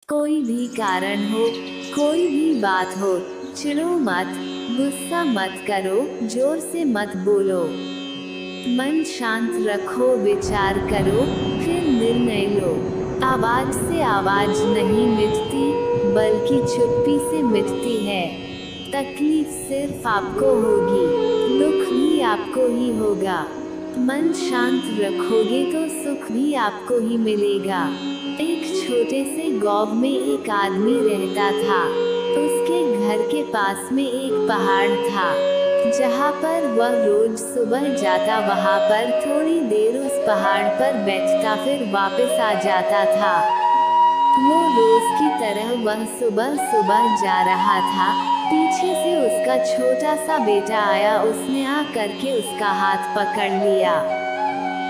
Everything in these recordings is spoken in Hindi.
कोई भी कारण हो, कोई भी बात हो, चिढ़ो मत, गुस्सा मत करो, जोर से मत बोलो। मन शांत रखो, विचार करो, फिर निर्णय लो। आवाज से आवाज नहीं मिटती, बल्कि चुप्पी से मिटती है। तकलीफ सिर्फ आपको होगी, दुख भी आपको ही होगा। मन शांत रखोगे तो सुख भी आपको ही मिलेगा। एक छोटे से गांव में एक आदमी रहता था। उसके घर के पास में एक पहाड़ था, जहाँ पर वह रोज सुबह जाता, वहाँ पर थोड़ी देर उस पहाड़ पर बैठता, फिर वापस आ जाता था। वो रोज की तरह वह सुबह सुबह जा रहा था। पीछे से उसका छोटा सा बेटा आया। उसने आ करके उसका हाथ पकड़ लिया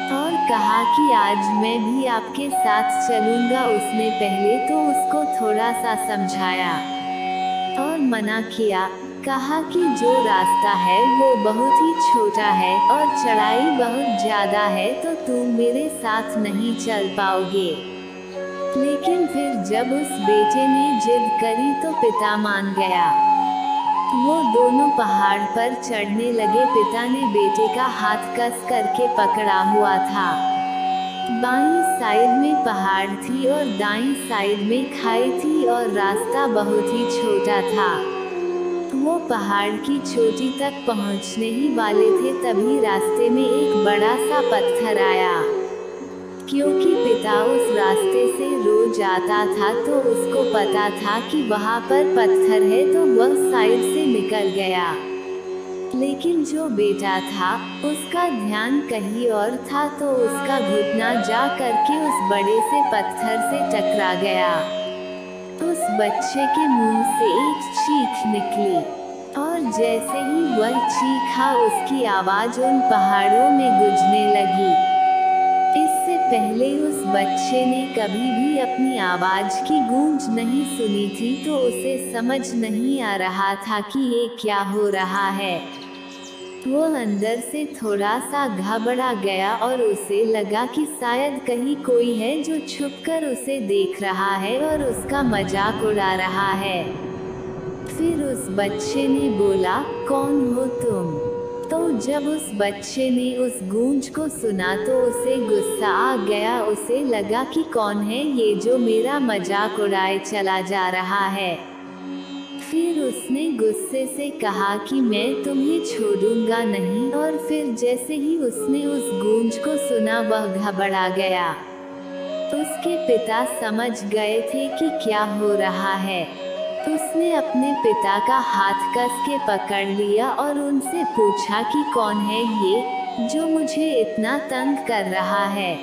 और कहा कि आज मैं भी आपके साथ चलूंगा। उसने पहले तो उसको थोड़ा सा समझाया और मना किया। कहा कि जो रास्ता है वो बहुत ही छोटा है और चढ़ाई बहुत ज्यादा है, तो तुम मेरे साथ नहीं चल पाओगे। लेकिन फिर जब उस बेटे ने जिद करी तो पिता मान गया। वो दोनों पहाड़ पर चढ़ने लगे। पिता ने बेटे का हाथ कस करके पकड़ा हुआ था। बाईं साइड में पहाड़ थी और दाईं साइड में खाई थी और रास्ता बहुत ही छोटा था। वो पहाड़ की चोटी तक पहुंचने ही वाले थे, तभी रास्ते में एक बड़ा सा पत्थर आया। क्योंकि पिता उस रास्ते से रोज आता था तो उसको पता था कि वहाँ पर पत्थर है, तो वह साइड से निकल गया। लेकिन जो बेटा था उसका ध्यान कहीं और था, तो उसका घुटना जा करके उस बड़े से पत्थर से टकरा गया। उस बच्चे के मुंह से एक चीख निकली और जैसे ही वह चीखा, उसकी आवाज उन पहाड़ों में गूंजने लगी। इससे पहले उस बच्चे ने कभी भी अपनी आवाज की गूंज नहीं सुनी थी, तो उसे समझ नहीं आ रहा था कि ये क्या हो रहा है। वो अंदर से थोड़ा सा घबरा गया और उसे लगा कि शायद कहीं कोई है जो छुपकर उसे देख रहा है और उसका मजाक उड़ा रहा है। फिर उस बच्चे ने बोला, कौन हो तुम? तो जब उस बच्चे ने उस गूंज को सुना तो उसे गुस्सा आ गया। उसे लगा कि कौन है ये जो मेरा मजाक उड़ाए चला जा रहा है। फिर उसने गुस्से से कहा कि मैं तुम्हें छोड़ूंगा नहीं, और फिर जैसे ही उसने उस गूंज को सुना वह घबरा गया। उसके पिता समझ गए थे कि क्या हो रहा है। उसने अपने पिता का हाथ कस के पकड़ लिया और उनसे पूछा कि कौन है ये जो मुझे इतना तंग कर रहा है?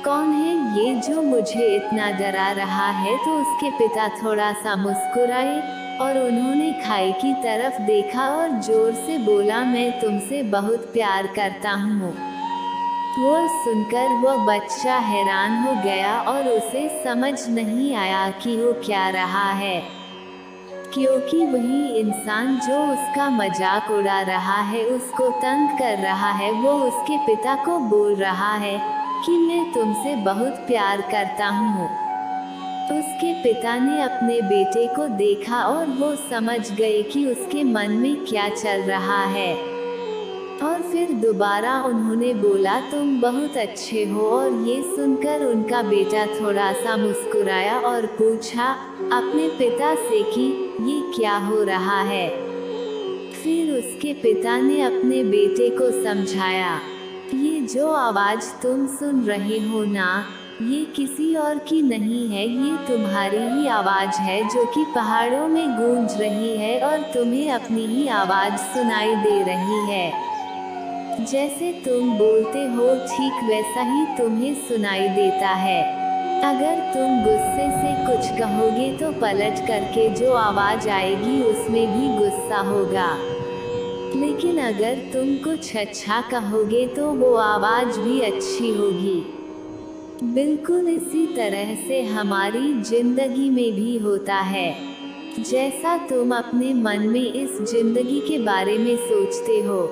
कौन है ये जो मुझे इतना डरा रहा है? तो उसके पिता थोड़ा सा मुस्कुराए और उन्होंने खाई की तरफ देखा और जोर से बोला, मैं तुमसे बहुत प्यार करता हूँ। वो सुनकर वो बच्चा हैरान हो गया और उसे समझ नहीं आया कि वो क्या रहा है, क्योंकि वही इंसान जो उसका मजाक उड़ा रहा है, उसको तंग कर रहा है, वो उसके पिता को बोल रहा है कि मैं तुमसे बहुत प्यार करता हूँ। उसके पिता ने अपने बेटे को देखा और वो समझ गए कि उसके मन में क्या चल रहा है। और फिर दोबारा उन्होंने बोला, तुम बहुत अच्छे हो। और ये सुनकर उनका बेटा थोड़ा सा मुस्कुराया और पूछा अपने पिता से कि ये क्या हो रहा है। फिर उसके पिता ने अपने बेटे को समझाया, ये जो आवाज तुम सुन रहे हो ना, ये किसी और की नहीं है, ये तुम्हारी ही आवाज है जो कि पहाड़ों में गूंज रही है और तुम्हें अपनी ही आवाज सुनाई दे रही है। जैसे तुम बोलते हो ठीक वैसा ही तुम्हें सुनाई देता है। अगर तुम गुस्से से कुछ कहोगे तो पलट करके जो आवाज आएगी उसमें भी गुस्सा होगा, लेकिन अगर तुम कुछ अच्छा कहोगे तो वो आवाज भी अच्छी होगी। बिल्कुल इसी तरह से हमारी जिंदगी में भी होता है। जैसा तुम अपने मन में इस जिंदगी के बारे में सोचते हो,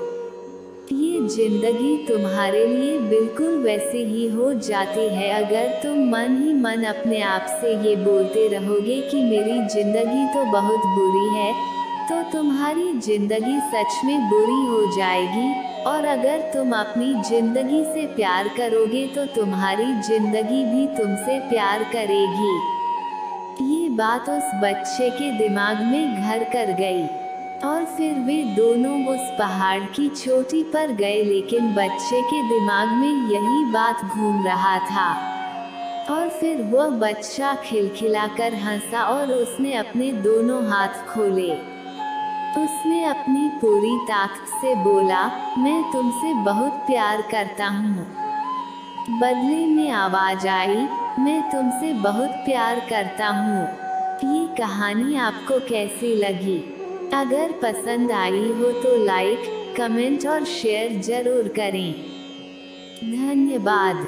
ये जिंदगी तुम्हारे लिए बिल्कुल वैसे ही हो जाती है अगर तुम मन ही मन अपने आप से ये बोलते रहोगे कि मेरी जिंदगी तो बहुत बुरी है, तो तुम्हारी जिंदगी सच में बुरी हो जाएगी। और अगर तुम अपनी जिंदगी से प्यार करोगे तो तुम्हारी जिंदगी भी तुमसे प्यार करेगी। ये बात उस बच्चे के दिमाग में घर कर गई और फिर वे दोनों उस पहाड़ की चोटी पर गए, लेकिन बच्चे के दिमाग में यही बात घूम रहा था। और फिर वह बच्चा खिलखिलाकर हंसा और उसने अपने दोनों हाथ खोले। उसने अपनी पूरी ताकत से बोला, मैं तुमसे बहुत प्यार करता हूँ। बदले में आवाज आई, मैं तुमसे बहुत प्यार करता हूँ। ये कहानी आपको कैसी लगी? अगर पसंद आई हो तो लाइक, कमेंट और शेयर जरूर करें। धन्यवाद।